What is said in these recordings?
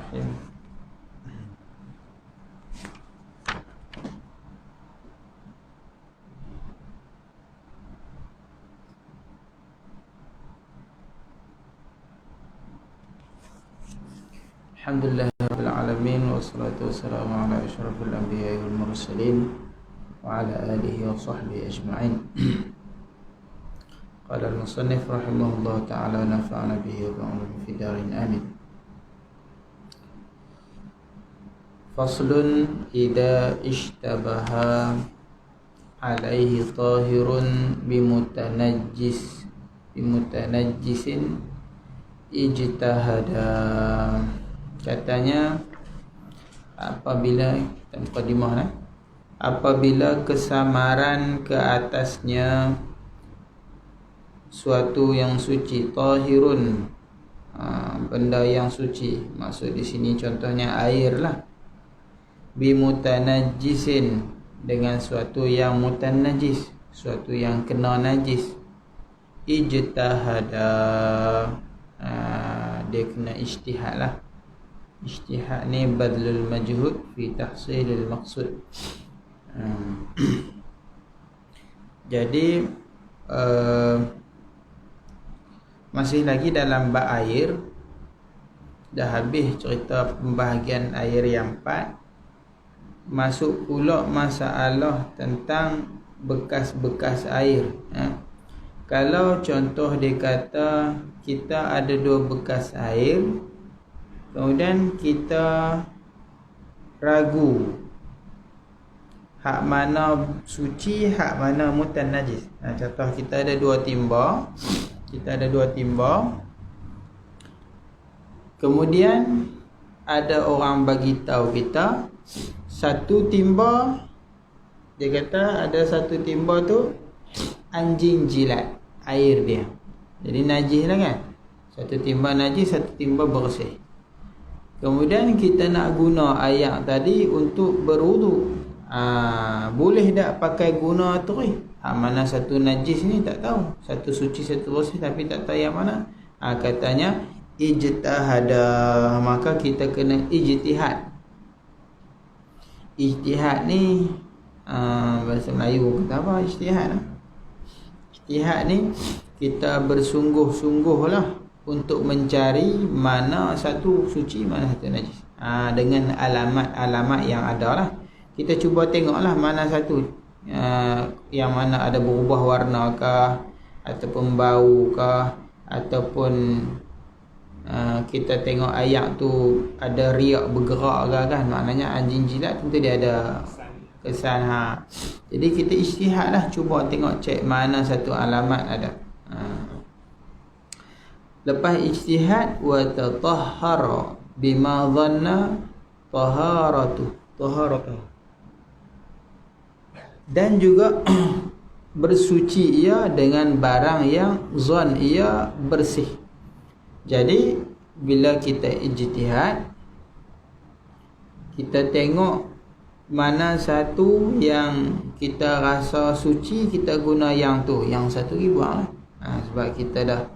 Bismillahirrahmanirrahim. Alhamdulillahirabbil alamin wassalatu wassalamu ala asyrafil anbiya'i wal mursalin wa ala alihi wa sahbihi ajma'in. Qala al-musannif rahimahullahu ta'ala wa nafa'ana bihi wa ba'uluhu fi darin amin. Faslun idza ishtabaha alaihi tahirun bimutanajjisin ijtahada. Katanya apabila mukadimah apabila kesamaran ke atasnya suatu yang suci, tahirun, benda yang suci, maksud di sini contohnya air lah, bimutanajjisin, dengan suatu yang mutanajjis, suatu yang kena najis, ijtahada, dia kena ijtihad lah. Ijtihad ni badlul majhud fi tahsilil maqsud. Jadi masih lagi dalam bab air. Dah habis cerita pembahagian air yang 4. Masuk pula masalah tentang bekas-bekas air. Kalau contoh dia kata kita ada 2 bekas air, kemudian kita ragu hak mana suci, hak mana mutanajis. Contoh kita ada 2 timba. Kemudian ada orang bagi tahu kita satu timba, dia kata ada satu timba tu anjing jilat air dia. Jadi najis lah kan. Satu timba najis, satu timba bersih. Kemudian kita nak guna air tadi untuk berwuduk. Boleh tak pakai guna terus? Mana satu najis ni tak tahu. Satu suci, satu bersih, tapi tak tahu yang mana. Katanya ijtihada, maka kita kena ijtihad. Ijtihad ni bahasa Melayu kata apa ijtihad? Ijtihad ni kita bersungguh-sungguh lah untuk mencari mana satu suci, mana satu najis. Dengan alamat-alamat yang ada lah. Kita cuba tengoklah mana satu yang mana ada berubah warna kah, ataupun bau kah, ataupun kita tengok ayak tu ada riak bergerak kah kan. Maknanya anjing jilat tentu dia ada kesan. Jadi kita ijtihad lah, cuba tengok cek mana satu alamat ada. Lepas ijtihad wa tatahhara bima dhanna taharatu, dan juga bersuci ia dengan barang yang zon ia bersih. Jadi bila kita ijtihad, kita tengok mana satu yang kita rasa suci, kita guna yang tu, yang satu lagi buang lah. Sebab kita dah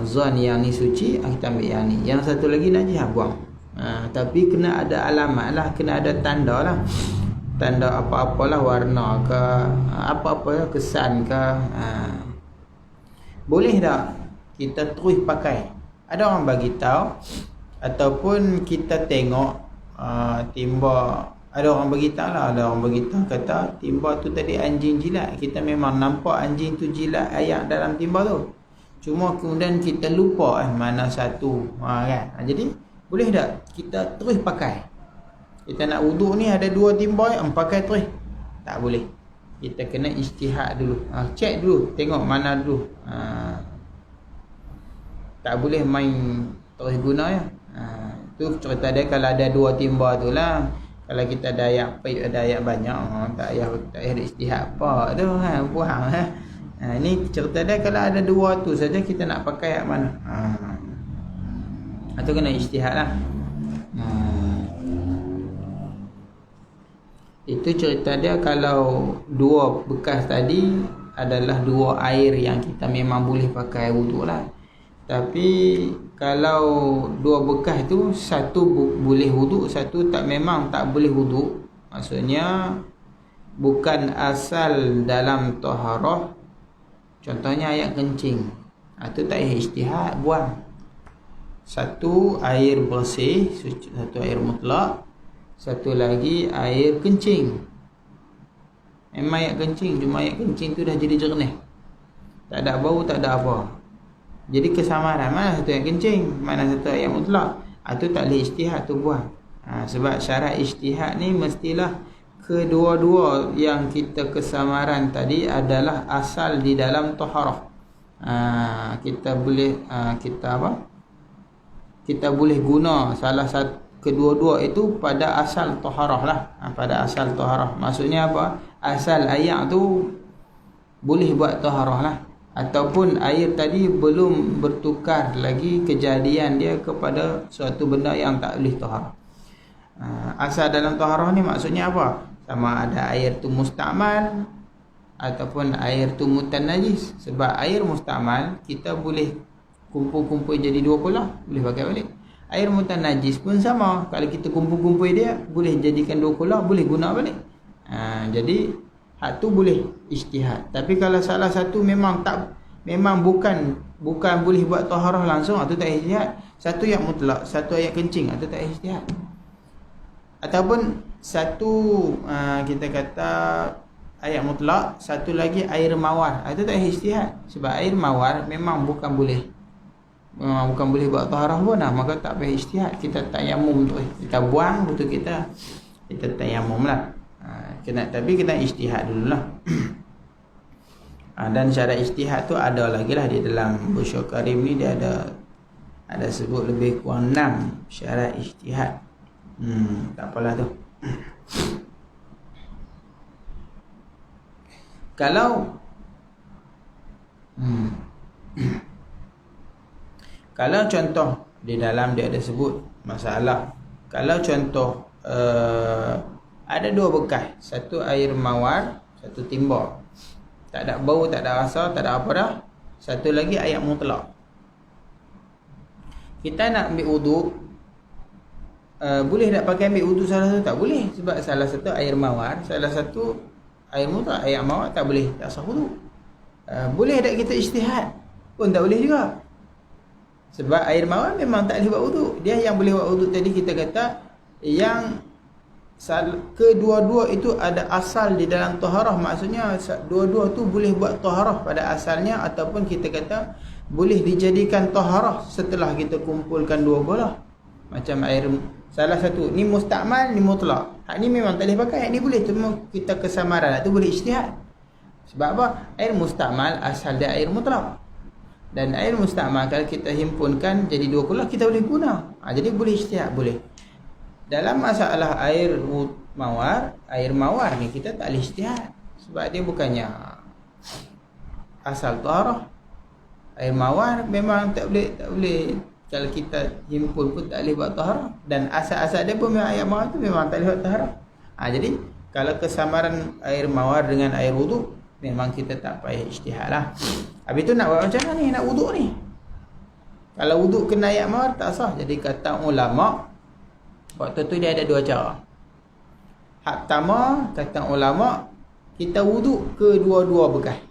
zon yang ni suci, kita ambil yang ni. Yang satu lagi najis, buang. Tapi kena ada alamat lah, kena ada tanda lah. Tanda apa-apalah, warna ke, apa-apa kesan ke. Boleh tak kita terus pakai? Ada orang bagi tahu, ataupun kita tengok timba. Ada orang bagi tahu lah, ada orang bagi tahu kata timba tu tadi anjing jilat. Kita memang nampak anjing tu jilat ayak dalam timba tu. Cuma kemudian kita lupa mana satu. Kan? Jadi boleh tak kita terus pakai? Kita nak wuduk ni ada 2 timba, pakai terus? Tak boleh. Kita kena ijtihad dulu. Cek dulu, tengok mana dulu. Tak boleh main terus guna ya. Tu cerita dia kalau ada 2 timba tu lah. Kalau kita ada ayak paip, ada ayak banyak, tak payah ada ijtihad apa tu, buang. Ini cerita dia kalau ada 2 tu saja kita nak pakai ayak mana. Atau kena ijtihad lah. Itu cerita dia kalau 2 bekas tadi adalah 2 air yang kita memang boleh pakai wuduk lah. Tapi kalau dua bekas tu, satu boleh wuduk, satu tak, memang tak boleh wuduk. Maksudnya bukan asal dalam taharah. Contohnya air kencing, itu tak payah ijtihad, buang. Satu air bersih, satu air mutlak, satu lagi air kencing. Memang air kencing, cuma air kencing tu dah jadi jernih, tak ada bau, tak ada apa. Jadi kesamaran, mana satu air kencing, mana satu air mutlak, itu tak boleh ijtihad, tu buang. Sebab syarat ijtihad ni mestilah kedua-dua yang kita kesamaran tadi adalah asal di dalam taharah. Kita boleh kita boleh guna salah satu, kedua-dua itu pada asal taharah lah. Pada asal taharah, maksudnya apa? Asal air tu boleh buat taharah lah, ataupun air tadi belum bertukar lagi kejadian dia kepada suatu benda yang tak boleh taharah. Asal dalam taharah ni maksudnya apa? Sama ada air tu mustamal ataupun air tu mutanajis. Sebab air mustamal kita boleh kumpul-kumpul jadi dua kolah, boleh pakai balik. Air mutanajis pun sama, kalau kita kumpul-kumpul dia boleh jadikan dua kolah, boleh guna balik. Jadi hak tu boleh ijtihad. Tapi kalau salah satu memang bukan boleh buat taharah langsung, itu tak ijtihad. Satu yang mutlak, satu ayat kencing, itu tak ijtihad. Ataupun satu kita kata ayat mutlak, satu lagi air mawar, itu tak ijtihad. Sebab air mawar memang bukan boleh buat taharah pun, maka tak payah ijtihad. Kita tayamum tu, kita buang betul, kita tayamum lah. Tapi kita ijtihad dululah. Dan syarat ijtihad tu ada lagi lah di dalam Busyra Karim ni, dia ada sebut lebih kurang 6 syarat ijtihad. Tak apalah tu. Kalau contoh di dalam dia ada sebut masalah, kalau contoh ada dua bekas, satu air mawar, satu timba, tak ada bau, tak ada rasa, tak ada apa dah. Satu lagi air mutlak. Kita nak ambil wuduk, boleh tak pakai ambil wuduk salah satu? Tak boleh. Sebab salah satu air mawar, salah satu air mutlak. Air mawar tak boleh, tak sah wuduk. Boleh tak kita ijtihad? Pun tak boleh juga. Sebab air mawar memang tak boleh buat wuduk. Dia yang boleh buat wuduk tadi kita kata yang kedua-dua itu ada asal di dalam taharah. Maksudnya dua-dua tu boleh buat taharah pada asalnya, ataupun kita kata boleh dijadikan taharah setelah kita kumpulkan dua bola. Macam air salah satu ni mustakmal, ni mutlak. Hak ni memang tak boleh pakai, hak ni boleh, cuma kita kesamaran tu boleh ijtihad. Sebab apa? Air mustakmal asal dia air mutlak. Dan air mustakmal kalau kita himpunkan jadi dua kolah, kita boleh guna. Jadi boleh ijtihad, boleh. Dalam masalah air mawar ni kita tak boleh ijtihad. Sebab dia bukannya asal taharah. Air mawar memang tak boleh kalau kita himpun pun tak boleh buat taharah. Dan asal-asal dia pun memang air mawar tu memang tak boleh buat taharah. Jadi kalau kesamaran air mawar dengan air wuduk, memang kita tak payah ijtihad lah. Habis tu nak buat macam mana ni, nak wuduk ni? Kalau wuduk kena air mawar tak sah. Jadi kata ulama, waktu tu dia ada dua cara. Hak pertama, kata ulama, kita wuduk kedua-dua bekas.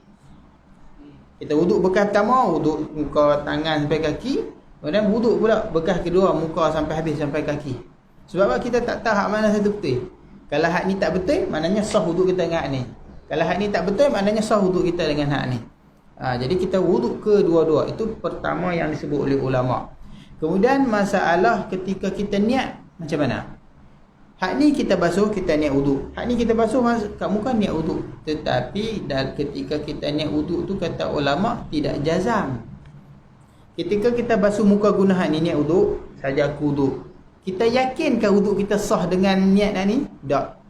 Kita wuduk bekas pertama, wuduk muka tangan sampai kaki. Kemudian wuduk pula bekas kedua, muka sampai habis, sampai kaki. Sebab apa? Kita tak tahu hak mana satu betul. Kalau hak ni tak betul, maknanya sah wuduk kita dengan hak ni. Kalau hak ni tak betul, maknanya sah wuduk kita dengan hak ni. Jadi kita wuduk kedua-dua. Itu pertama yang disebut oleh ulama. Kemudian masalah ketika kita niat, macam mana? Hak ni kita basuh, kita niat wuduk. Hak ni kita basuh kat muka, niat wuduk. Tetapi ketika kita niat wuduk tu, kata ulama, tidak jazam. Ketika kita basuh muka guna hak ni, niat wuduk, saja aku wuduk, kita yakinkah wuduk kita sah dengan niat hak ni? Tak.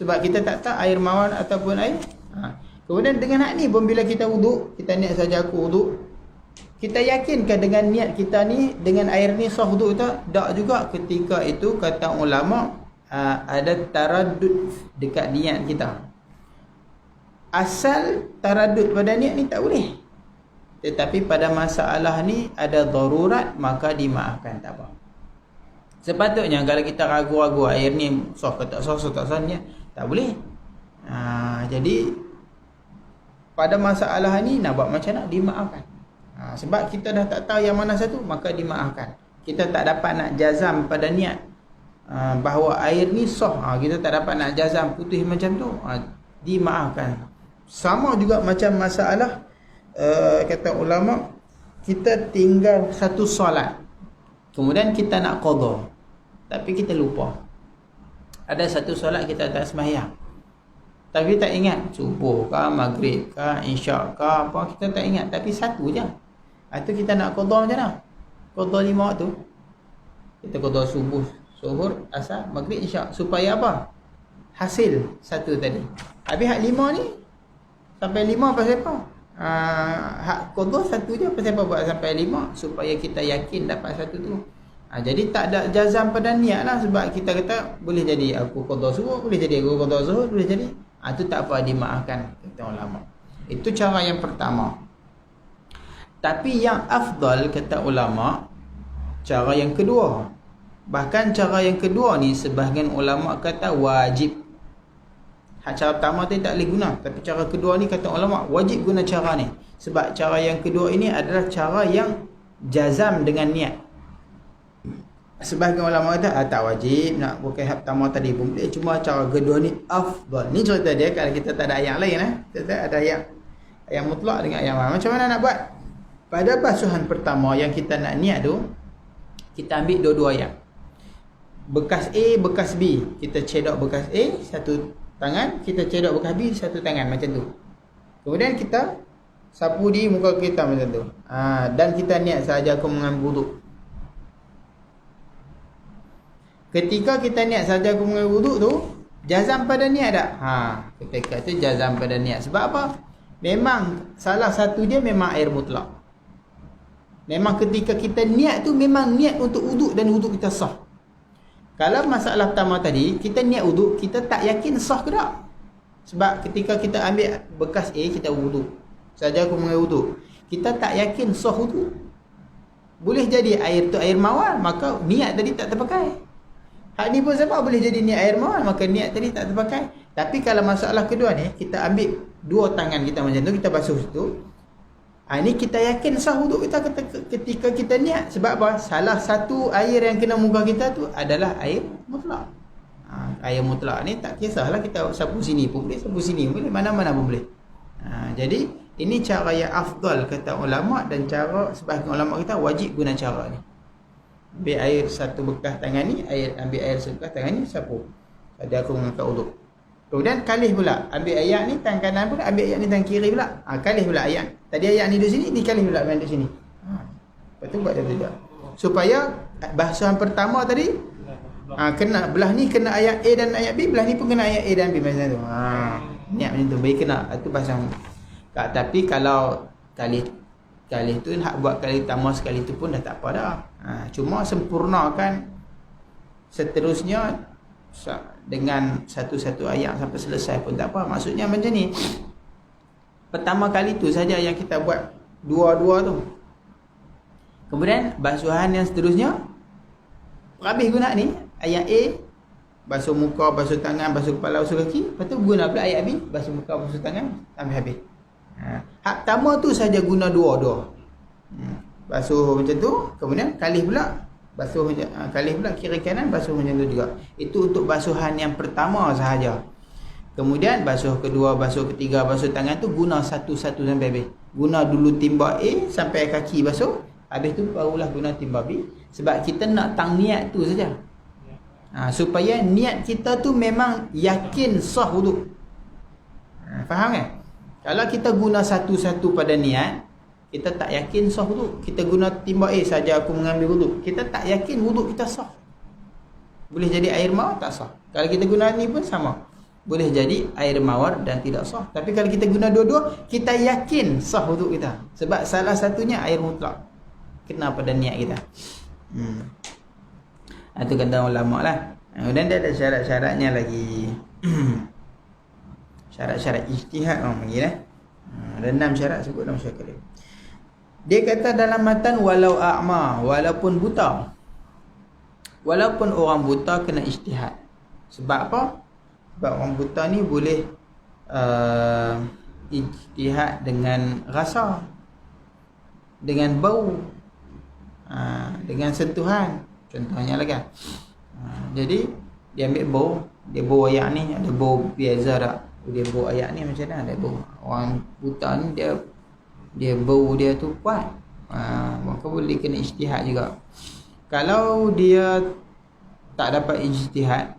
Sebab kita tak tahu air mawar ataupun air. Kemudian dengan hak ni pun, bila kita wuduk, kita niat saja aku wuduk, kita yakinkah dengan niat kita ni, dengan air ni sah wuduk kita? Tak juga. Ketika itu kata ulama, ada taraddud dekat niat kita. Asal taraddud pada niat ni tak boleh. tetapi pada masalah ni ada darurat, maka dimaafkan, tak apa. Sepatutnya kalau kita ragu-ragu air ni sah ke tak sah, ni tak boleh. Jadi pada masalah ni nak buat macam nak, dimaafkan. Sebab kita dah tak tahu yang mana satu, maka dimaafkan. Kita tak dapat nak jazam pada niat bahawa air ni sah, kita tak dapat nak jazam putih macam tu, dimaafkan. Sama juga macam masalah kata ulama, kita tinggal satu solat, kemudian kita nak qada, tapi kita lupa. Ada satu solat kita tak sembahyang, tapi tak ingat subuh ke, maghrib ke, isyak ke apa, kita tak ingat, tapi satu je. Itu kita nak qada macam mana? Qada 5 waktu. Kita qada subuh, zuhur, asar, maghrib, isyak, supaya apa? Hasil satu tadi. Habis hak 5 ni sampai 5 pasal apa? Hak qada satu je, pasal apa buat sampai 5? Supaya kita yakin dapat satu tu. Jadi tak ada jazam pada niat lah. Sebab kita kata boleh jadi aku qada subuh, boleh jadi aku qada zuhur, boleh jadi. Itu tak apa, dimaafkan, kata ulama. Itu cara yang pertama. Tapi yang afdal, kata ulama, cara yang kedua. Bahkan cara yang kedua ni sebahagian ulama kata wajib. Cara pertama tadi tak boleh guna, tapi cara kedua ni kata ulama wajib guna cara ni. Sebab cara yang kedua ini adalah cara yang jazam dengan niat. Sebahagian ulama kata tak wajib nak bukan hak pertama tadi pun boleh, cuma cara kedua ni afdal. Ni cerita dia kalau kita tak ada ayat lain kita ada ayat mutlak dengan ayat macam mana nak buat. Pada basuhan pertama yang kita nak niat tu, kita ambil dua-dua ayat. Bekas A, bekas B. Kita cedok bekas A satu tangan, kita cedok bekas B satu tangan, macam tu. Kemudian kita sapu di muka kita macam tu. Dan kita niat sahaja aku mengambil wuduk. Ketika kita niat sahaja aku mengambil wuduk tu, jazam pada niat tak? Ketika tu jazam pada niat. Sebab apa? Memang salah satu dia memang air mutlak. Memang ketika kita niat tu memang niat untuk wuduk dan wuduk kita sah. Kalau masalah pertama tadi, kita niat wuduk, kita tak yakin sah ke tak. Sebab ketika kita ambil bekas A, kita wuduk. Saja aku mengambil wuduk, kita tak yakin sah wuduk. Boleh jadi air tu air mawar, maka niat tadi tak terpakai. Hak ni pun sebab boleh jadi niat air mawar, maka niat tadi tak terpakai. Tapi kalau masalah kedua ni, kita ambil dua tangan kita macam tu, kita basuh situ. Ini kita yakin sah wuduk kita ketika kita niat. Sebab apa? Salah satu air yang kena muka kita tu adalah air mutlak. Air mutlak ni tak kisahlah kita sapu sini pun boleh, sapu sini pun boleh, mana-mana pun boleh. Jadi ini cara yang afdal kata ulama, dan cara sebahagian ulama kita wajib guna cara ni. Ambil air satu bekas tangan ni, ambil air sebekas tangan ni, sapu. Tadi aku mengangkat wuduk. Kemudian kalih pula, ambil ayat ni tangan kanan pula, ambil ayat ni tangan kiri pula. Kalih pula ayat. Tadi ayat ni di sini, ni kalih pula main di sini. Lepas tu buat dia tidak. Supaya bahasan pertama tadi kena belah ni kena ayat A dan ayat B, belah ni pun kena ayat A dan B macam tu. Niat macam tu, baik kena. Itu bahasan. Tapi kalau kalih tu hak buat kali pertama sekali tu pun dah tak apa dah. Cuma sempurnakan seterusnya dengan satu-satu ayat sampai selesai pun tak apa. Maksudnya macam ni, pertama kali tu saja yang kita buat dua-dua tu. Kemudian basuhan yang seterusnya, habis guna ni ayat A, basuh muka, basuh tangan, basuh kepala, basuh kaki. Lepas tu guna pula ayat B, basuh muka, basuh tangan sampai habis. Hak pertama tu saja guna dua-dua. Basuh macam tu, kemudian kalih pula, basuh kalih pula kiri kanan, basuh macam tu juga. Itu untuk basuhan yang pertama sahaja. Kemudian basuh kedua, basuh ketiga, basuh tangan tu guna satu-satu sampai habis. Guna dulu timba A sampai kaki basuh, habis tu barulah guna timba B. Sebab kita nak tang niat tu saja. Supaya niat kita tu memang yakin sah wuduk. Faham kan? Kalau kita guna satu-satu pada niat, kita tak yakin sah wuduk. Kita guna timba A saja aku mengambil wuduk, kita tak yakin wuduk kita sah. Boleh jadi air mawar tak sah. Kalau kita guna ni pun sama. Boleh jadi air mawar dan tidak sah. Tapi kalau kita guna dua-dua, kita yakin sah wuduk kita. Sebab salah satunya air mutlak. Kena pada niat kita. Itu kata ulama lah. Dan dia ada syarat-syaratnya lagi. Syarat-syarat ijtihad orang panggil. Ada 6 syarat sebut dalam syarat dia. Dia kata dalam matan walau a'ma, walaupun buta. Walaupun orang buta kena ijtihad. Sebab apa? Sebab orang buta ni boleh ijtihad dengan rasa, dengan bau, dengan sentuhan. Contohnya lah kan. Jadi dia ambil bau, dia bau ayak ni, ada bau biasa tak? Dia bau ayak ni macam mana? Ada bau. Orang buta ni dia bau dia tu kuat. Maka boleh kena ijtihad juga. Kalau dia tak dapat ijtihad,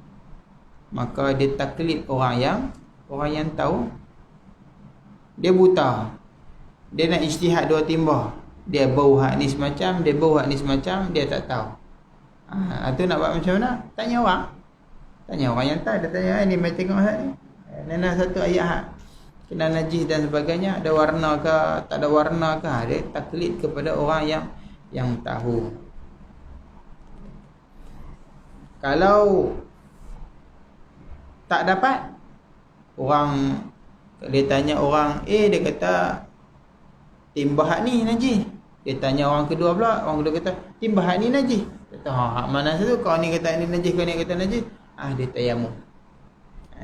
maka dia taklid orang yang tahu. Dia buta, dia nak ijtihad dua timbah. Dia bau hak ni semacam, dia bau hak ni semacam, dia tak tahu. Tu nak buat macam mana? Tanya orang yang tahu. Dia tanya, ni mai tengok hak ni, nana satu ayat hak kena najis dan sebagainya, ada warna ke, tak ada warna ke? Dia taklid kepada orang yang tahu. Kalau tak dapat, orang dia tanya orang dia kata timbah hak ni najis. Dia tanya orang kedua pula, orang kedua kata timbah hak ni najis. Kata hak mana satu, kau ni kata ni najis, kau ni kata najis. Dia tayamum.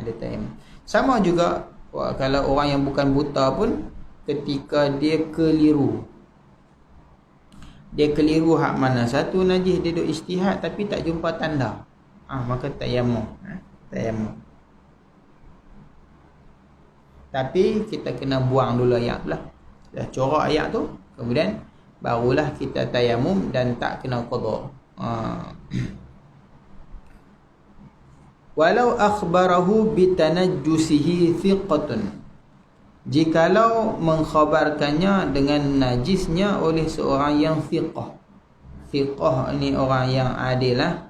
Dia tayamum. Sama juga kalau orang yang bukan buta pun, ketika dia keliru hak mana satu najis, dia duk ijtihad tapi tak jumpa tanda, maka tayamum. Tapi kita kena buang dulu ayat tu lah. Dah corak ayat tu, kemudian barulah kita tayamum dan tak kena qada. Walau akhbarahu bitanajjusihi thiqatun, jikalau mengkhabarkannya dengan najisnya oleh seorang yang thiqah. Thiqah ni orang yang adil lah,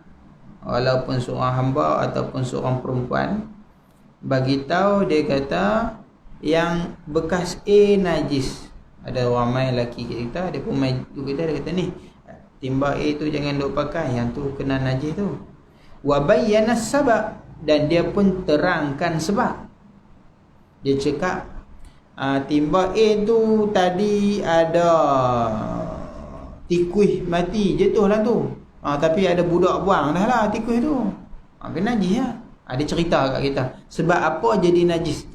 walaupun seorang hamba ataupun seorang perempuan. Bagi tahu, dia kata yang bekas najis. Ada orang main lelaki kita, dia pun main tu kita, dia kata ni timba tu jangan duk pakai, yang tu kena najis tu. Wa bayyana sabab, dan dia pun terangkan sebab. Dia cakap timba tu tadi ada tikus mati jatuh lah tu, tapi ada budak buang dah lah tikus tu, kena najis lah. Dia cerita kat kita sebab apa jadi najis.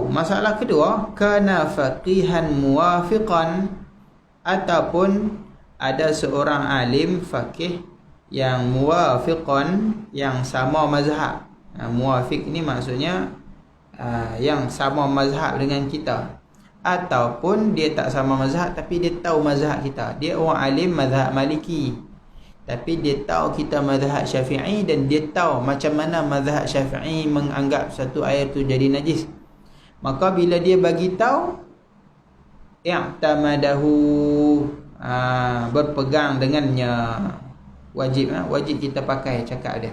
Masalah kedua, kana faqihan muwafiqan, ataupun ada seorang alim faqih yang muwafiqan, yang sama mazhab. Muwafiq ni maksudnya yang sama mazhab dengan kita, ataupun dia tak sama mazhab tapi dia tahu mazhab kita. Dia orang alim mazhab Maliki, tapi dia tahu kita mazhab Syafi'i, dan dia tahu macam mana mazhab Syafi'i menganggap satu air tu jadi najis. Maka bila dia bagi tahu, i'tamadahu, berpegang dengannya, wajib kita pakai cakap dia.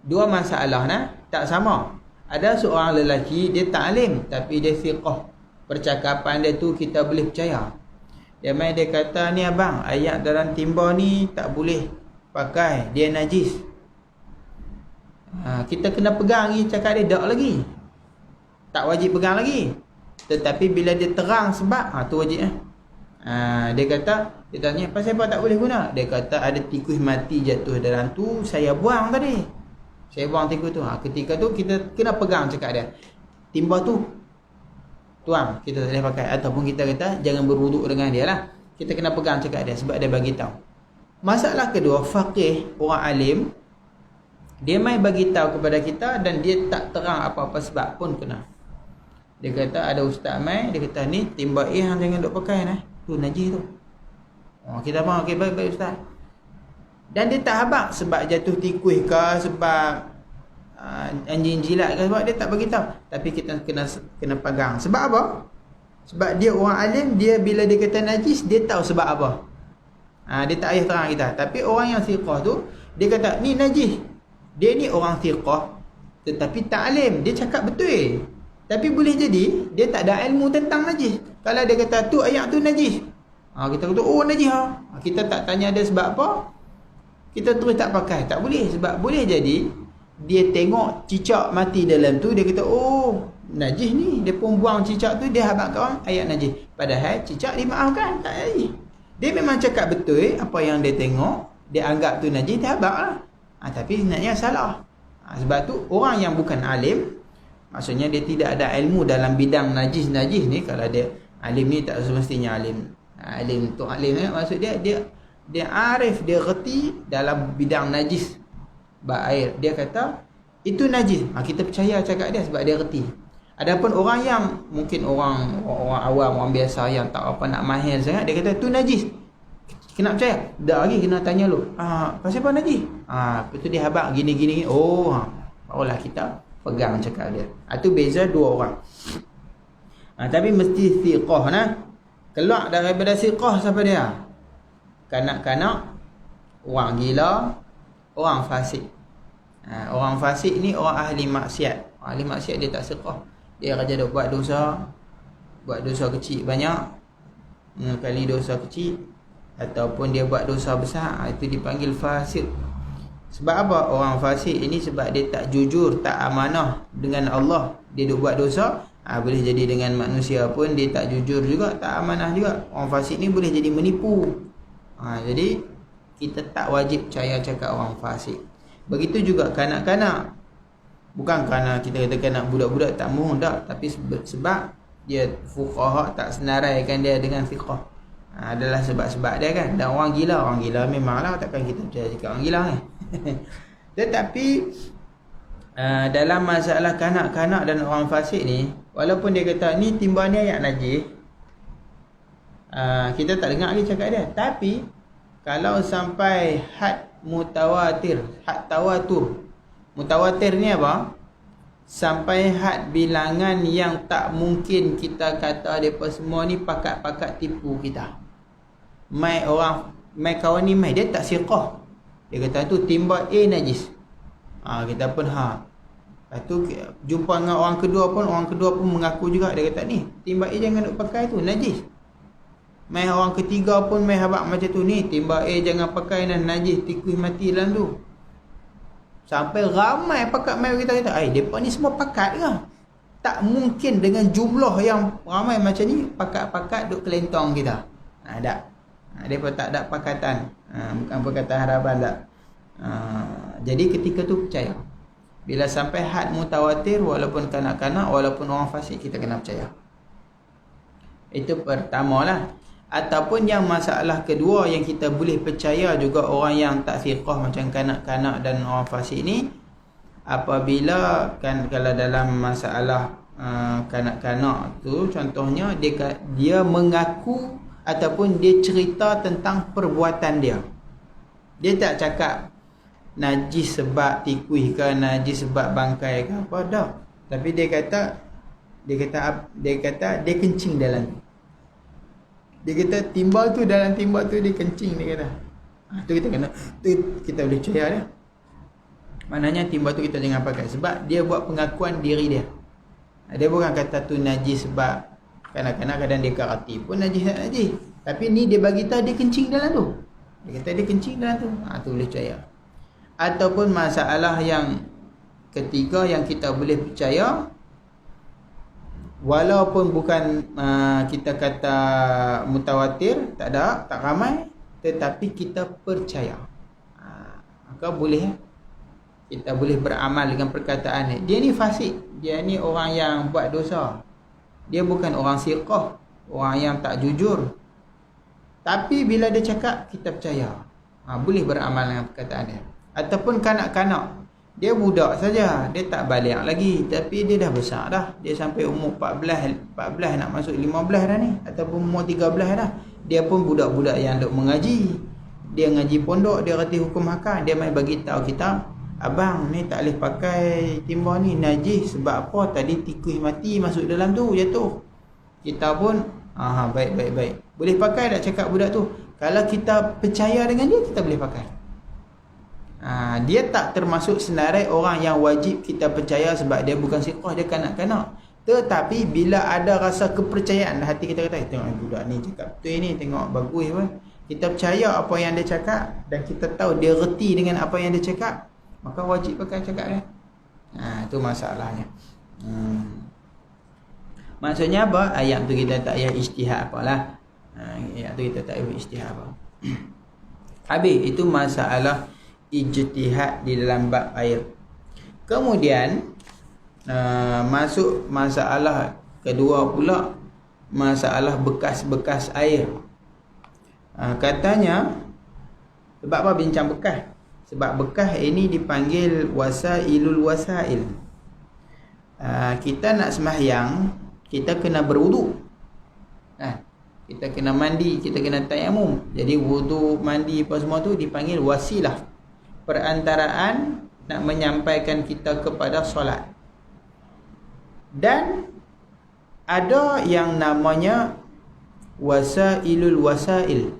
Dua masalah tak sama. Ada seorang lelaki, dia tak alim tapi dia thiqah, percakapan dia tu kita boleh percaya. Dia kata, ni abang, ayat dalam timba ni tak boleh pakai, dia najis. Kita kena pegang ni, cakap dia tak lagi, tak wajib pegang lagi. Tetapi bila dia terang sebab, tu wajib. Dia kata, dia tanya, pasal apa tak boleh guna? Dia kata ada tikus mati jatuh dalam tu, saya buang tadi, saya buang tikus tu. Ketika tu kita kena pegang cakap dia, timba tu tuang, kita tak boleh pakai. Ataupun kita kata jangan berwuduk dengan dia lah, kita kena pegang cakap dia sebab dia bagi tahu. Masalah kedua, faqih, orang alim, dia mai bagi tahu kepada kita dan dia tak terang apa-apa sebab pun kena. Dia kata ada ustaz mai, dia kata ni timba hang jangan duk pakai tu najis tu. Kita faham, okey, baik ustaz. Dan dia tak habaq sebab jatuh tikus ke, sebab anjing jilat ke, sebab dia tak bagi tahu. Tapi kita kena pegang. Sebab apa? Sebab dia orang alim, dia bila dia kata najis, dia tahu sebab apa. Dia tak payah terang kita. Tapi orang yang thiqah tu, dia kata ni najis. Dia ni orang thiqah tetapi tak alim, dia cakap betul. Tapi boleh jadi dia tak ada ilmu tentang najis. Kalau dia kata tu ayat tu najis, kita kata oh najis. Kita tak tanya dia sebab apa, kita terus tak pakai. Tak boleh. Sebab boleh jadi dia tengok cicak mati dalam tu, dia kata, oh najis ni, dia pun buang cicak tu, dia habaq kat orang ayat najis. Padahal cicak dimaafkan, tak najis. Dia memang cakap betul apa yang dia tengok, dia anggap tu najis, dia habaq lah. Tapi sebenarnya salah. Sebab tu orang yang bukan alim, maksudnya dia tidak ada ilmu dalam bidang najis-najis ni. Kalau dia alim ni tak semestinya alim. Alim tu alim ni maksud dia arif, dia reti dalam bidang najis bab air. Dia kata itu najis. Kita percaya cakap dia sebab dia reti. Adapun orang yang mungkin orang awam, orang biasa yang tak apa nak mahir sangat, dia kata tu najis. Kena percaya? Dah lagi kena tanya lu. Pasal apa najis? Lepas tu dia habaq gini-gini. Barulah kita pegang cakap dia. Itu beza dua orang. Tapi mesti thiqah nah. Keluar daripada thiqah siapa dia? Kanak-kanak, orang gila, orang fasik. Orang fasik ni orang ahli maksiat. Ahli maksiat dia tak thiqah. Dia kerja dah buat dosa kecil banyak, kali dosa kecil, ataupun dia buat dosa besar, itu dipanggil fasik. Sebab apa orang fasik ini? Sebab dia tak jujur, tak amanah dengan Allah. Dia duk buat dosa, boleh jadi dengan manusia pun dia tak jujur juga, tak amanah juga. Orang fasik ni boleh jadi menipu. Jadi kita tak wajib percaya cakap orang fasik. Begitu juga kanak-kanak. Bukan kerana kita katakan nak budak-budak tak mohon, tak. Tapi sebab dia fuqaha tak senaraikan dia dengan fiqah. Adalah sebab-sebab dia kan. Dan orang gila memanglah takkan kita percaya cakap orang gila kan. Tetapi dalam masalah kanak-kanak dan orang fasik ni, walaupun dia kata ni timba ni ayat najis, kita tak dengar lagi cakap dia. Tapi kalau sampai had mutawatir, had tawatur. Mutawatir ni apa? Sampai had bilangan yang tak mungkin kita kata mereka semua ni pakat-pakat tipu kita. Mai kawan ni dia tak siqah. Dia kata tu timba A najis. Kita pun Lepas tu jumpa dengan orang kedua pun mengaku juga. Dia kata ni timba A jangan duk pakai tu, najis. Mai orang ketiga pun mai habaq macam tu, ni timba A jangan pakai dan najis, tikus mati dalam tu. Sampai ramai pakat mai kita kata, depa ni semua pakat ke? Tak mungkin dengan jumlah yang ramai macam ni pakat-pakat duk kelentong kita. Tak. Depa tak ada pakatan. Bukan perkataan harapan tak. Jadi ketika tu percaya. Bila sampai had mutawatir, walaupun kanak-kanak, walaupun orang fasik, kita kena percaya. Itu pertamalah. Ataupun yang masalah kedua yang kita boleh percaya juga orang yang tak fiqah macam kanak-kanak dan orang fasik ni, apabila kan kalau dalam masalah kanak-kanak tu contohnya dia mengaku ataupun dia cerita tentang perbuatan dia. Dia tak cakap najis sebab tikus ke, najis sebab bangkai ke apa, dah. Tapi dia kata dia kencing dalam tu. Dia kata timbal tu, dalam timbal tu dia kencing, dia kata. Tu kita boleh percaya dia. Maknanya timbal tu kita jangan pakai sebab dia buat pengakuan diri dia. Dia bukan kata tu najis sebab kadang-kadang kadang dia kerti pun najis tak najis. Tapi ni dia bagi tahu dia kencing dalam tu. Dia kata dia kencing dalam tu. Tu boleh percaya. Ataupun masalah yang ketiga yang kita boleh percaya, walaupun bukan kita kata mutawatir, tak ramai, tetapi kita percaya. Maka boleh kita boleh beramal dengan perkataan ni. Dia ni fasik, dia ni orang yang buat dosa. Dia bukan orang siqah, orang yang tak jujur. Tapi bila dia cakap, kita percaya. Boleh beramal dengan perkataan dia. Ataupun kanak-kanak, dia budak saja, dia tak balik lagi, tapi dia dah besar dah. Dia sampai umur 14 nak masuk 15 dah ni, ataupun umur 13 dah. Dia pun budak-budak yang duk mengaji. Dia ngaji pondok, dia reti hukum hakam, dia mai bagi tahu kita, abang ni tak boleh pakai timba ni, najis sebab apa? Tadi tikus mati masuk dalam tu, jatuh. Kita pun baik. Boleh pakai tak cakap budak tu? Kalau kita percaya dengan dia, kita boleh pakai. Dia tak termasuk senarai orang yang wajib kita percaya sebab dia bukan siqah, dia kanak-kanak. Tetapi bila ada rasa kepercayaan, hati kita kata, tengok budak ni cakap betul ni, tengok bagus pun. Kita percaya apa yang dia cakap dan kita tahu dia reti dengan apa yang dia cakap. maka wajib pakai cakap dia. Itu masalahnya. Maksudnya apa? Ayat tu kita tak payah ijtihad apalah. Ayat tu kita tak payah ijtihad apa. Habis itu masalah ijtihad di dalam bab air. Kemudian masuk masalah kedua pula, masalah bekas-bekas air. Katanya, sebab apa bincang bekas? Sebab bekas ini dipanggil wasailul wasail. Kita nak sembahyang, kita kena berwuduk. Kita kena mandi, kita kena tayamum. Jadi wuduk, mandi apa semua tu dipanggil wasilah, perantaraan nak menyampaikan kita kepada solat. Dan ada yang namanya wasailul wasail,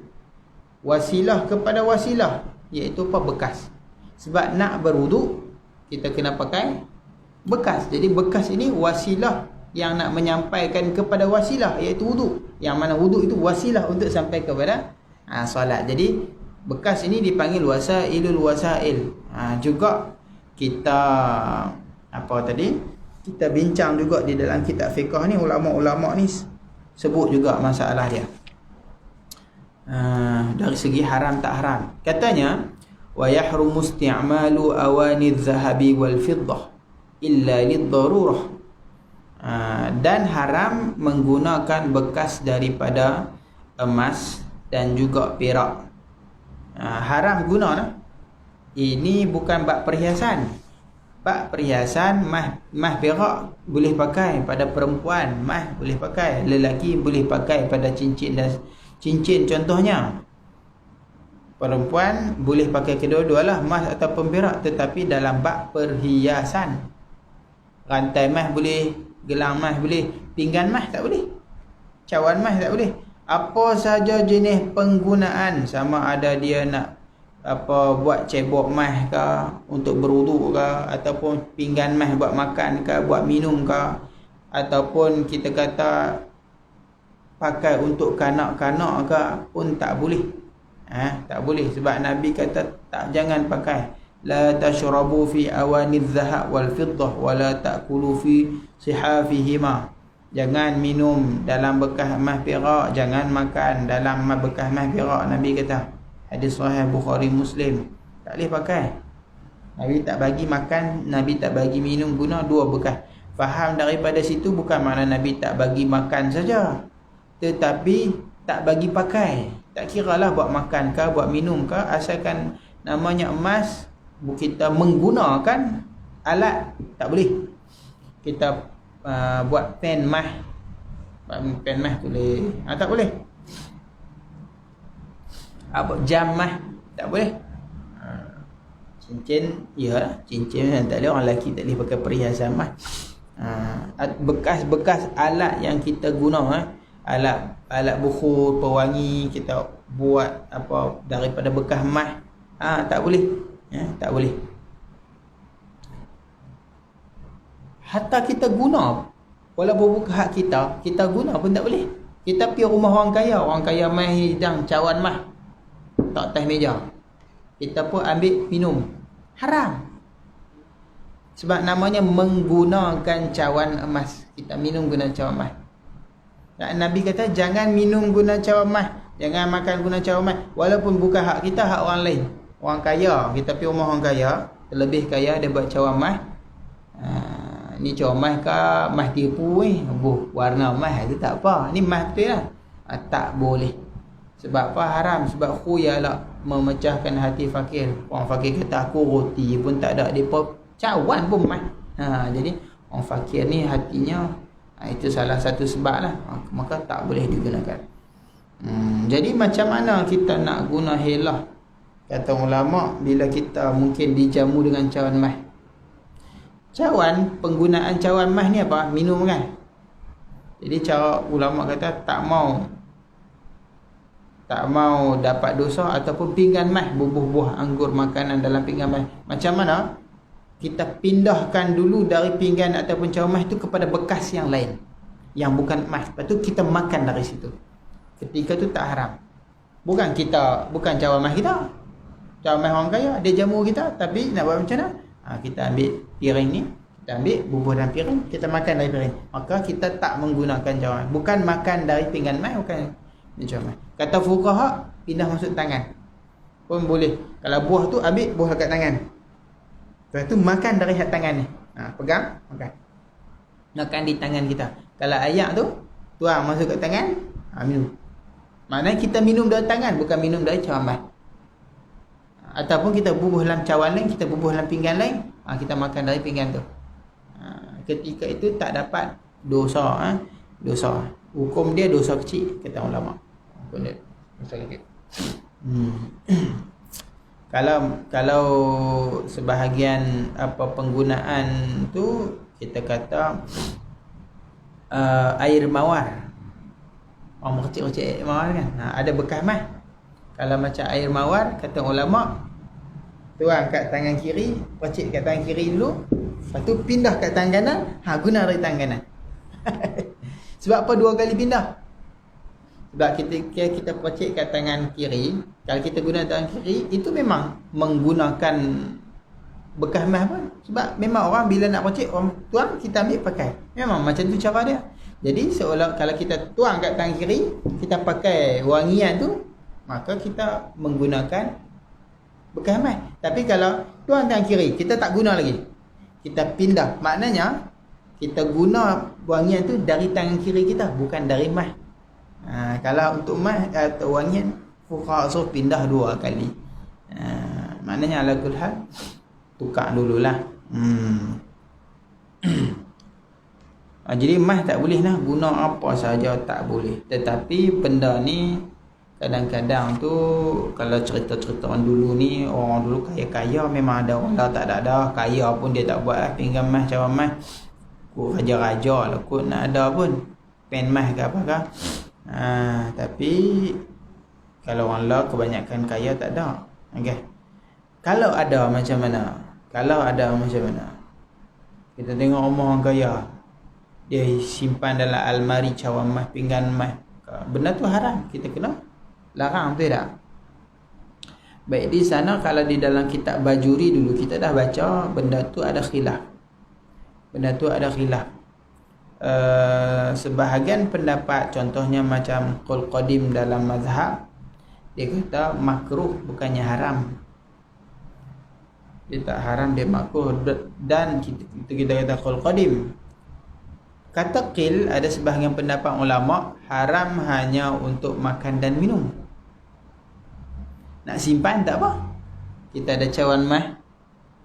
wasilah kepada wasilah, iaitu apa? Bekas. Sebab nak berwuduk kita kena pakai bekas. Jadi bekas ini wasilah yang nak menyampaikan kepada wasilah, iaitu wuduk. Yang mana wuduk itu wasilah untuk sampai kepada solat. Jadi bekas ini dipanggil wasailul wasail. Juga kita kita bincang juga di dalam kitab fiqh ni, ulama-ulama ni sebut juga masalah dia. Dari segi haram tak haram. Katanya wa yahrumu isti'malu awanidh zahabi wal fiddah illa lid-darurah. Dan haram menggunakan bekas daripada emas dan juga perak. Haram guna lah. Ini bukan bab perhiasan. Bab perhiasan, mah perak boleh pakai pada perempuan, mah boleh pakai, lelaki boleh pakai pada cincin dan cincin contohnya. Perempuan boleh pakai kedua-dualah, emas ataupun perak, tetapi dalam bab perhiasan. Rantai emas boleh, gelang emas boleh, pinggan emas tak boleh, cawan emas tak boleh. Apa saja jenis penggunaan, sama ada dia nak buat cebok emas ke untuk berwuduk ke, ataupun pinggan emas buat makan ke, buat minum ke, ataupun kita kata pakai untuk kanak-kanak ke pun tak boleh. Tak boleh, sebab Nabi kata jangan pakai. La tashrabu fi awanidh dhahab wal fiddah wa la ta'kulu fi sihafihima. Jangan minum dalam bekas emas perak, jangan makan dalam bekas emas perak, Nabi kata. Hadis sahih Bukhari Muslim. Tak boleh pakai. Nabi tak bagi makan, Nabi tak bagi minum, guna dua bekas. Faham daripada situ bukan makna Nabi tak bagi makan saja, tetapi tak bagi pakai. Tak kiralah buat makan ke, buat minum ke, asalkan namanya emas, kita menggunakan alat, tak boleh. Kita buat pen emas, boleh, tak boleh. Jam emas tak boleh. Cincin, ya, cincin tak boleh. Orang lelaki tak boleh pakai perhiasan emas. Bekas-bekas alat yang kita guna, alat bukhur, pewangi, kita buat daripada bekas emas, tak boleh. Tak boleh. Hatta kita guna, walaupun bukan hak kita guna pun tak boleh. Kita pergi rumah orang kaya mai hidang cawan emas, tak atas meja, kita pun ambil minum, haram. Sebab namanya menggunakan cawan emas. Kita minum guna cawan emas. Dan Nabi kata jangan minum guna cawan emas, jangan makan guna cawan emas. Walaupun bukan hak kita, hak orang lain. Orang kaya, kita pergi rumah orang kaya, terlebih kaya, dia buat cawan emas. Ni cawan emas ke emas tipu ni, warna emas tu tak apa, ni emas betul lah. Tak boleh. Sebab apa? Haram. Sebab khuyalah, memecahkan hati fakir. Orang fakir kata aku roti pun tak ada, dia pun cawan pun emas. Jadi orang fakir ni hatinya, itu salah satu sebab lah, maka tak boleh digunakan. Jadi macam mana kita nak guna helah? Kata ulama, bila kita mungkin dijamu dengan cawan emas. Cawan, penggunaan cawan emas ni apa? Minum kan? Jadi cara ulama kata tak mau dapat dosa, ataupun pinggan emas, buah anggur, makanan dalam pinggan emas. Macam mana? Kita pindahkan dulu dari pinggan ataupun cawan emas itu kepada bekas yang lain, yang bukan emas. Lepas tu kita makan dari situ. Ketika tu tak haram. Bukan cawan emas kita. cawan mas orang kaya, dia jamu kita, tapi nak buat macam mana? Kita ambil piring ni, kita ambil bubuh dalam piring, kita makan dari piring. Maka kita tak menggunakan cawan. Bukan makan dari pinggan mas, bukan macam mas. Kata fuqaha, pindah masuk tangan pun boleh. Kalau buah tu ambil buah kat tangan. Lepas tu makan dari hat tangan ni. Pegang, makan. Makan di tangan kita. Kalau ayak tu tuang masuk kat tangan, minum. Maknanya kita minum dari tangan, bukan minum dari cawan mas. Ataupun kita bubuh dalam cawan lain, kita bubuh dalam pinggan lain, kita makan dari pinggan tu. Ketika itu tak dapat dosa, dosa. Hukum dia dosa kecil, kata ulama. Hukum dia dosa kecil. Kalau sebahagian penggunaan tu kita kata air mawar. Orang kecil-kecil mawar kan. Ada bekas mas. Kalau macam air mawar, kata ulama, tuang kat tangan kiri, percik kat tangan kiri dulu, lepas tu pindah kat tangan kanan, guna dari tangan kanan. Sebab apa dua kali pindah? Sebab kita percik kat tangan kiri, kalau kita guna tangan kiri, itu memang menggunakan bekas mas pun. Sebab memang orang bila nak percik, orang tuang, kita ambil pakai. Memang macam tu cara dia. Jadi seolah kalau kita tuang kat tangan kiri, kita pakai wangian tu, maka kita menggunakan bekas mas. Tapi kalau tuang tangan kiri, kita tak guna lagi, kita pindah, maknanya kita guna wangian tu dari tangan kiri kita, bukan dari mas. Kalau untuk mas atau wangian, fuqaha suruh pindah dua kali. Maknanya ala kulli hal tukar dululah. Jadi mas tak boleh lah, guna apa saja tak boleh. Tetapi benda ni kadang-kadang tu, kalau cerita-cerita orang dulu ni, orang dulu kaya-kaya memang ada, orang dah tak ada kaya pun dia tak buat lah pinggan mas, cawan mas. Raja-raja lah kot nak ada pun pen mas ke apakah. Tapi kalau orang lah kebanyakan kaya tak ada. Okay. Kalau ada macam mana? Kalau ada macam mana? Kita tengok rumah orang kaya, dia simpan dalam almari cawan mas, pinggan mas. Benda tu haram, kita kena larang, betul tak? Baik, di sana kalau di dalam kitab Bajuri dulu kita dah baca benda tu ada khilaf. Benda tu ada khilaf. Sebahagian pendapat, contohnya macam Qaul Qadim dalam mazhab, dia kata makruh, bukannya haram. Dia tak haram, dia makruh. Dan kita kata Qaul Qadim. Kata qil, ada sebahagian pendapat ulama haram hanya untuk makan dan minum. Nak simpan tak apa. Kita ada cawan mas,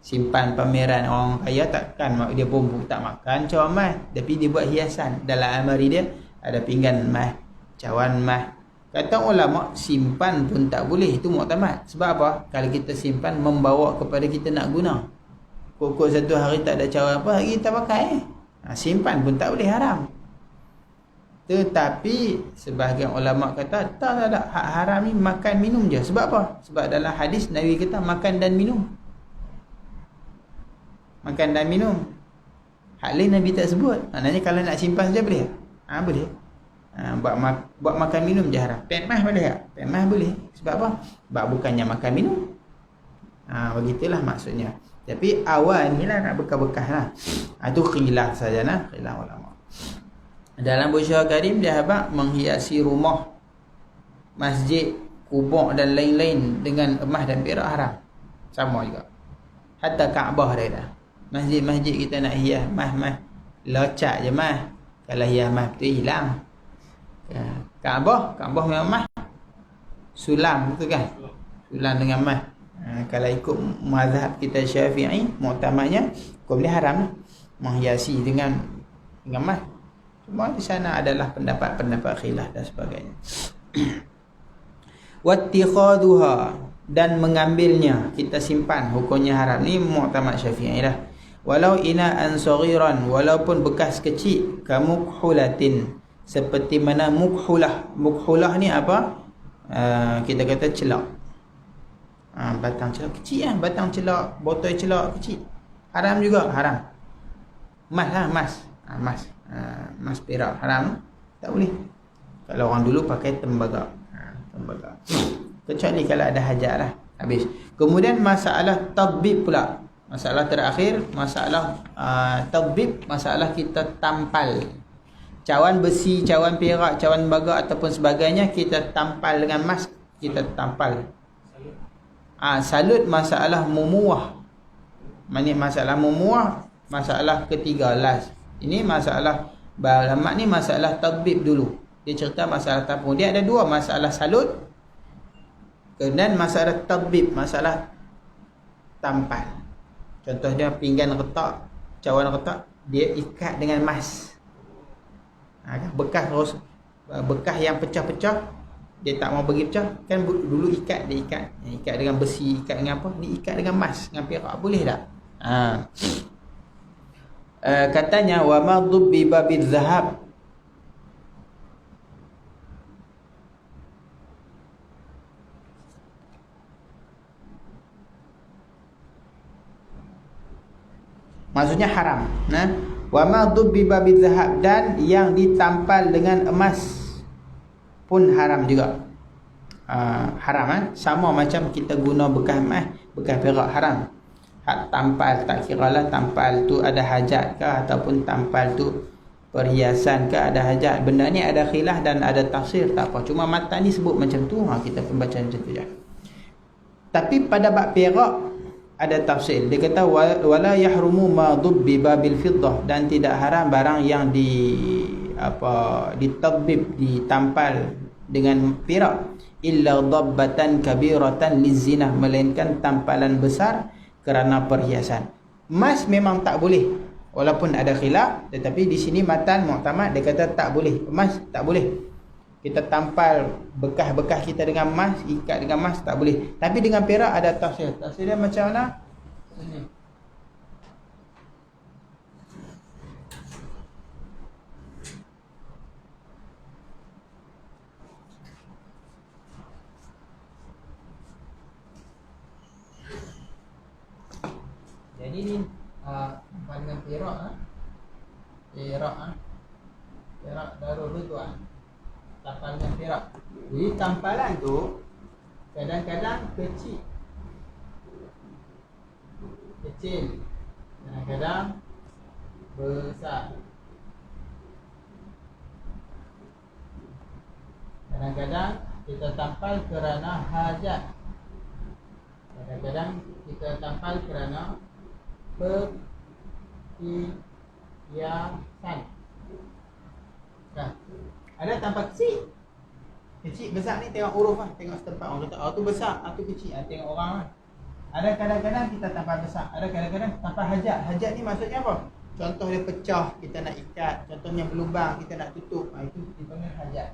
simpan pameran orang kaya, takkan dia pun tak makan cawan mas, tapi dia buat hiasan. Dalam almari dia ada pinggan mas, cawan mas. Kata ulama simpan pun tak boleh, itu muktamad. Sebab apa? Kalau kita simpan membawa kepada kita nak guna. Kok satu hari tak ada cawan apa, hari kita pakai. Simpan pun tak boleh, haram. Tetapi sebahagian ulama kata tak, hak haram ni makan minum je. Sebab apa? Sebab dalam hadis Nabi kata makan dan minum. Makan dan minum. Hak lain Nabi tak sebut. Maknanya kalau nak simpan saja boleh? Boleh. Buat makan minum je haram. Pen mas boleh tak? Pen mas boleh. Sebab apa? Sebab bukannya makan minum. Begitulah maksudnya. Tapi awal ni lah nak bekas-bekas lah. Itu khilaf saja lah, khilaf ulama. Dalam Busyra Karim dia habaq menghiasi rumah, masjid, kubur dan lain-lain dengan emas dan perak haram. Sama juga. Hatta Kaabah dia dah. Masjid-masjid kita nak hias mas locak je mas. Kalau hias mas betul hilang. Kaabah memang mas. Sulam betul kan? Sulam dengan mas. Kalau ikut mazhab kita Syafi'i, muktamadnya kau boleh haram lah menghiasi dengan emas. Cuma di sana adalah pendapat-pendapat khilaf dan sebagainya. Wattikhaduha, dan mengambilnya, kita simpan, hukumnya haram. Ni muktamad Syafi'i dah. Walau ina'an saghiran, walaupun bekas kecil, kamukhulatin, seperti mana mukhulah. Mukhulah ni apa? Kita kata celak. Batang celak kecil kan, batang celak, botol celak kecil. Haram juga, haram. Mas lah, mas. Mas perak haram, tak boleh. Kalau orang dulu pakai tembaga. Tembaga. Kecuali kalau ada hajat lah. Habis. Kemudian masalah tadbib pula. Masalah terakhir, masalah tadbib, masalah kita tampal. Cawan besi, cawan perak, cawan baga ataupun sebagainya kita tampal dengan emas, kita tampal. Salut masalah mumuah. Masalah mumuah, masalah ketiga last. Ini masalah Balamat ni masalah tadbib dulu. Dia cerita masalah tampung. Dia ada dua, masalah salut dan masalah tadbib, masalah tampal. Contohnya pinggan retak, cawan retak, dia ikat dengan emas. Bekas yang pecah-pecah, dia tak mau bagi pecah, kan dulu ikat, dia ikat dengan besi, ikat dengan apa? Dia ikat dengan emas, dengan perak, boleh tak? Katanya wa ma dhubbiba bizahab, maksudnya haram. Wa ma dhubbiba bizahab, dan yang ditampal dengan emas pun haram juga. Haram sama macam kita guna bekas emas, bekas perak, haram. Hak tampal, tak kiralah tampal tu ada hajat ke ataupun tampal tu perhiasan ke, ada hajat. Benda ni ada khilaf dan ada tafsir, tak apa. Cuma matan ni sebut macam tu, kita pun baca macam tu je. Tapi pada bab perak ada tafsir. Dia kata wala yahrumu ma dhubbiba bil fiddah, dan tidak haram barang yang ditadbib, ditampal dengan perak, illa dhabbatan kabiratan lizinah, melainkan tampalan besar kerana perhiasan. Emas memang tak boleh, walaupun ada khilaf, tetapi di sini matan muktamad dia kata tak boleh. Emas tak boleh. Kita tampal bekas-bekas kita dengan emas, ikat dengan emas, tak boleh. Tapi dengan perak ada tafsir. Tafsir dia macam mana? Sini. Jadi ni dengan perak perak darul tuan. Tampal dengan perak. Jadi tampalan tu kadang-kadang kecil, kadang-kadang besar, kadang-kadang kita tampal kerana hajat, kadang-kadang kita tampal kerana perhiasan. Ada tampal kecil, besar ni tengok huruf tengok setempat orang kata tu besar, tu kecil, tengok orang Ada kadang-kadang kita tampal besar, ada kadang-kadang tampal hajat. Hajat ni maksudnya apa? Contoh dia pecah, kita nak ikat. Contohnya berlubang, kita nak tutup. Itu dipanggil hajat.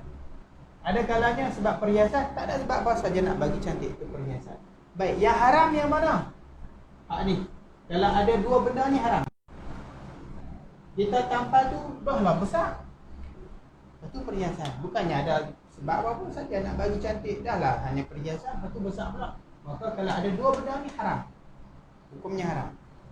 Ada kalanya sebab perhiasan, tak ada sebab apa saja nak bagi cantik itu perhiasan. Baik, yang haram yang mana? Ni. Kalau ada dua benda ni haram. Kita tampal tu dah lah besar. Itu perhiasan. Bukannya ada sebab apa saja nak bagi cantik, dah lah hanya perhiasan, itu besar pula. Maka kalau ada dua benda ni haram. Hukumnya haram.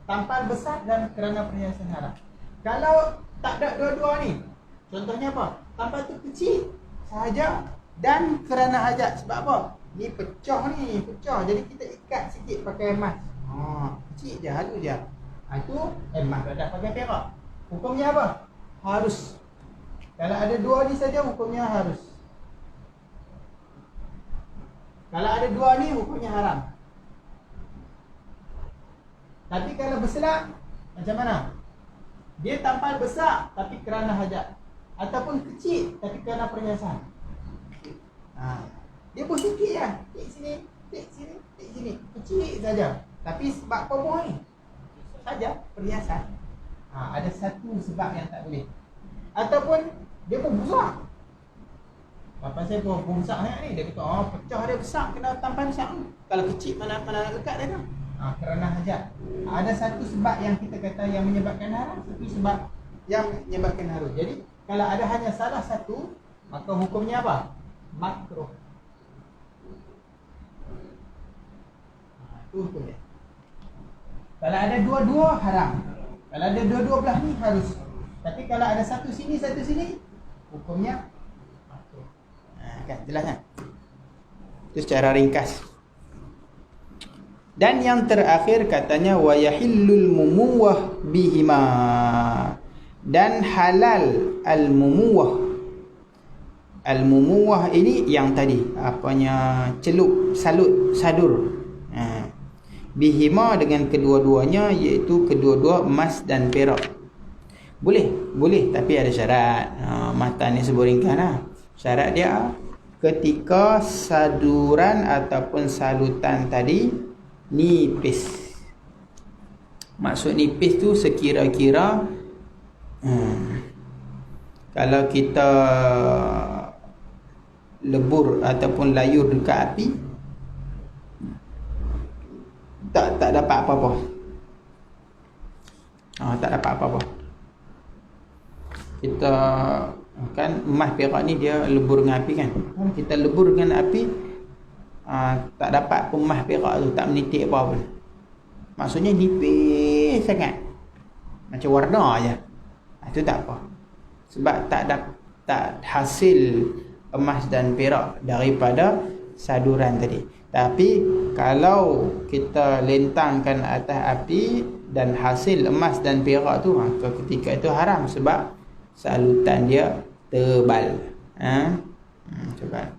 Tampal besar dan kerana perhiasan haram. Kalau tak ada dua-dua ni, contohnya apa? Tampal tu kecil sahaja dan kerana hajat. Sebab apa? Ni pecah. Jadi kita ikat sikit pakai emas. Kecil je, halus je. Itu emas dah pakai perak. Hukumnya apa? Harus. Kalau ada dua ni saja, hukumnya harus. Kalau ada dua ni, hukumnya haram. Tapi kalau berselang, macam mana? Dia tampal besar tapi kerana hajat, ataupun kecil tapi kerana perhiasan. Dia pun sikit je. Tik sini. Kecil saja. Tapi sebab apa buah ni? Saja perhiasan. Ada satu sebab yang tak boleh. Ataupun dia pun besar. Bapa saya pun besar sangat ni. Dia kata, pecah dia besar, kena tampal besar. Kalau kecil mana nak lekat dia tu. Kerana hajat. Ada satu sebab yang kita kata yang menyebabkan haram, satu sebab yang menyebabkan haram. Jadi kalau ada hanya salah satu, maka hukumnya apa? Makruh. Itu hukumnya. Kalau ada dua-dua, haram. Kalau ada dua-dua belah ni, harus. Tapi kalau ada satu sini, hukumnya makruh. Kan jelas kan? Itu secara ringkas. Dan yang terakhir katanya wa yahillul mumuwah bihima, dan halal al-mumuwah. Al-mumuwah ini yang tadi apanya, celup, salut, sadur. Bihima dengan kedua-duanya, iaitu kedua-dua emas dan perak. Boleh tapi ada syarat. Matan ni seburingkan lah. Syarat dia ketika saduran ataupun salutan tadi nipis. Maksud nipis tu sekira-kira kalau kita lebur ataupun layur dekat api, tak dapat apa-apa. Tak dapat apa-apa. Kita kan emas perak ni dia lebur dengan api kan. Kalau kita lebur dengan api, tak dapat pun emas perak tu, tak menitik apa pun. Maksudnya nipis sangat, macam warna aja. Itu tak apa, sebab tak hasil emas dan perak daripada saduran tadi. Tapi kalau kita lentangkan atas api dan hasil emas dan perak tu, ketika itu haram, sebab salutan dia tebal. Tebal.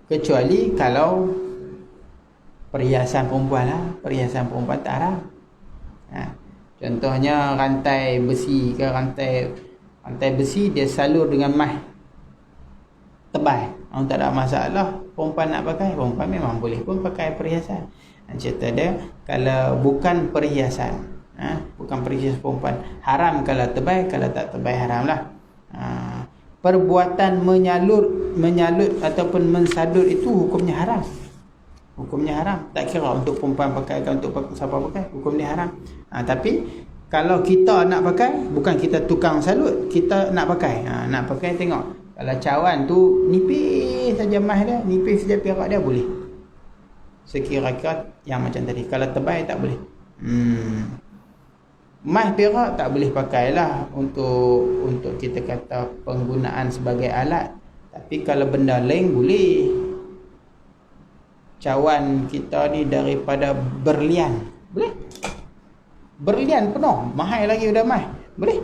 Kecuali kalau perhiasan perempuan lah. Perhiasan perempuan tak haram. Contohnya rantai besi ke, rantai besi dia salur dengan emas tebal. Tak ada masalah. Perempuan nak pakai, perempuan memang boleh pun pakai perhiasan. Cerita dia kalau bukan perhiasan, bukan perhiasan perempuan, haram kalau tebal. Kalau tak tebal, haram lah. Perbuatan menyalut ataupun mensadur itu hukumnya haram. Hukumnya haram. Tak kira untuk perempuan pakai atau untuk siapa pakai, hukumnya haram. Tapi kalau kita nak pakai, bukan kita tukang salut, kita nak pakai. Nak pakai, tengok. Kalau cawan tu nipis saja emas dia, nipis saja perak dia, boleh. Sekira-kira yang macam tadi. Kalau tebal tak boleh. Emas perak tak boleh pakailah untuk kita kata penggunaan sebagai alat. Tapi kalau benda lain boleh. Cawan kita ni daripada berlian, boleh. Berlian penuh, mahal lagi udah emas, boleh.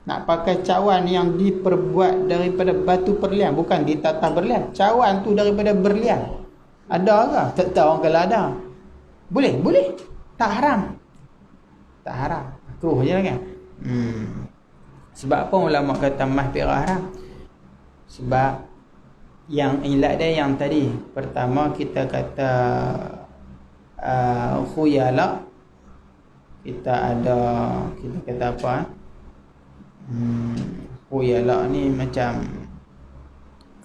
Nak pakai cawan yang diperbuat daripada batu berlian, bukan ditata berlian. Cawan tu daripada berlian. Ada ke? Tak tahu orang kalau ada. Boleh. Tak haram. Tak haram. Makruh je lah kan. Sebab apa ulama kata emas perak haram? Sebab yang ilat dia yang tadi. Pertama kita kata khuyala. Kita kata apa? Khuyala ni macam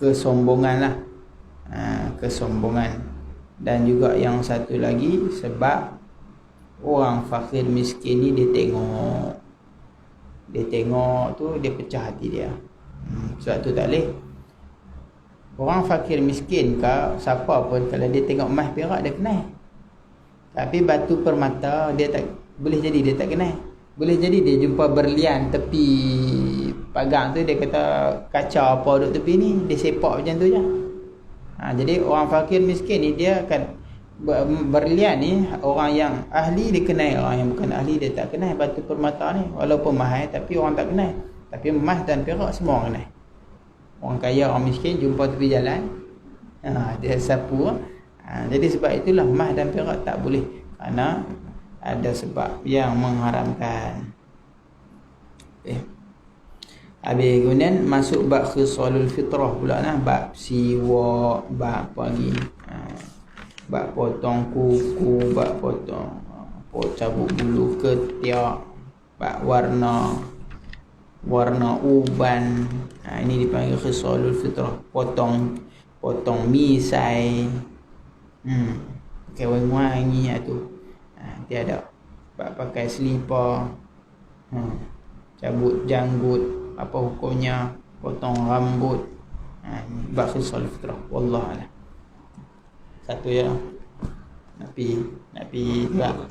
kesombongan lah. Kesombongan. Dan juga yang satu lagi, sebab orang fakir miskin ni dia tengok tu dia pecah hati dia. Sebab tu tak boleh. Orang fakir miskin ke siapa pun, kalau dia tengok emas perak dia kenal. Tapi batu permata dia tak boleh, jadi dia tak kenal. Boleh jadi dia jumpa berlian tepi pagang tu, dia kata kaca apa duduk tepi ni, dia sepak macam tu je. Jadi orang fakir miskin ni dia akan berlian ni, orang yang ahli dia kenal, orang yang bukan ahli dia tak kenal batu permata ni. Walaupun mahal tapi orang tak kenal. Tapi emas dan perak semua orang kenal. Orang kaya, orang miskin jumpa tepi jalan, dia sapu. Jadi sebab itulah emas dan perak tak boleh, kerana ada sebab yang mengharamkan. Habis kemudian masuk bab khisalul fitrah pula lah. Bab siwak, bab apa lagi, bab potong kuku, bab potong cabut bulu ketiak, bab warna uban. Ini dipanggil khisalul fitrah. Potong misai, pakai wangi-wangi tu. Tiada. Bab pakai selipar, cabut janggut, apa hukumnya, potong rambut. Bab khisalul fitrah. Wallahu a'lam. Satu je lah. Nak pergi juga.